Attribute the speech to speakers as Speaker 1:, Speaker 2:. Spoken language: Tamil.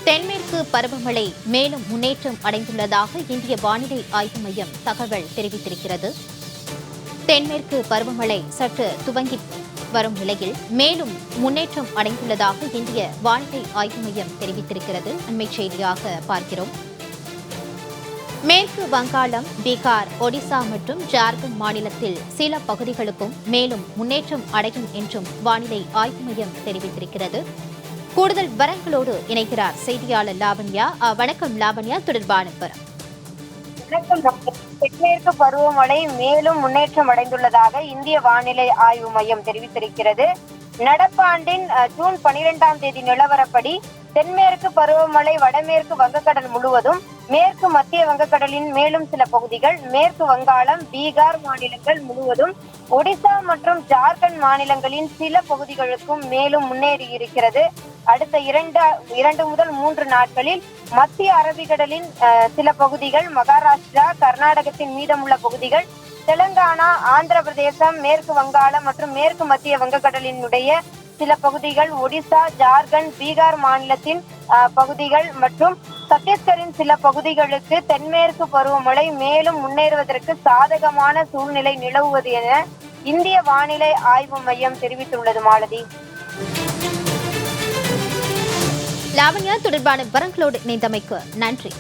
Speaker 1: தென்மேற்கு பருவமழை மேலும் முன்னேற்றம் அடைந்துள்ளதாக இந்திய வானிலை ஆய்வு மையம் தகவல் தெரிவித்திருக்கிறது. தென்மேற்கு பருவமழை சற்று துவங்கி வரும் நிலையில் மேலும் முன்னேற்றம் அடைந்துள்ளதாக இந்திய வானிலை ஆய்வு மையம் தெரிவித்திருக்கிறது. அண்மைச் செய்தியாக பார்க்கிறோம். மேற்கு வங்காளம், பீகார், ஒடிசா மற்றும் ஜார்க்கண்ட் மாநிலத்தில் சில பகுதிகளுக்கும் மேலும் முன்னேற்றம் அடையும் என்றும் வானிலை ஆய்வு மையம் தெரிவித்திருக்கிறது. கூடுதல் விவரங்களோடு இணைக்கிறார் செய்தியாளர் லாவண்யா. வணக்கம் லாவண்யா, தொடர்பான விவரம்.
Speaker 2: தென்மேற்கு பருவமழை மேலும் முன்னேற்றம் அடைந்துள்ளதாக இந்திய வானிலை ஆய்வு மையம் தெரிவித்திருக்கிறது. நடப்பாண்டின் ஜூன் 12ஆம் தேதி நிலவரப்படி தென்மேற்கு பருவமழை வடமேற்கு வங்கக்கடல் முழுவதும், மேற்கு மத்திய வங்கக்கடலின் மேலும் சில பகுதிகள், மேற்கு வங்காளம், பீகார் மாநிலங்கள் முழுவதும், ஒடிசா மற்றும் ஜார்க்கண்ட் மாநிலங்களின் சில பகுதிகளுக்கும் மேலும் முன்னேறி இருக்கிறது. அடுத்த இரண்டு முதல் 3 நாட்களில் மத்திய அரபிக்கடலின் சில பகுதிகள், மகாராஷ்டிரா, கர்நாடகத்தின் மீதமுள்ள பகுதிகள், தெலங்கானா, ஆந்திர பிரதேசம், மேற்கு வங்காளம் மற்றும் மேற்கு மத்திய வங்கக்கடலினுடைய சில பகுதிகள், ஒடிசா, ஜார்க்கண்ட், பீகார் மாநிலத்தின் பகுதிகள் மற்றும் சத்தீஸ்கரின் சில பகுதிகளுக்கு தென்மேற்கு பருவமழை மேலும் முன்னேறுவதற்கு சாதகமான சூழ்நிலை நிலவுவது என இந்திய வானிலை ஆய்வு மையம் தெரிவித்துள்ளது. மாலதி,
Speaker 1: லாவண்யா, தொடர்பான விவரங்களோடு இணைந்தமைக்கு நன்றி.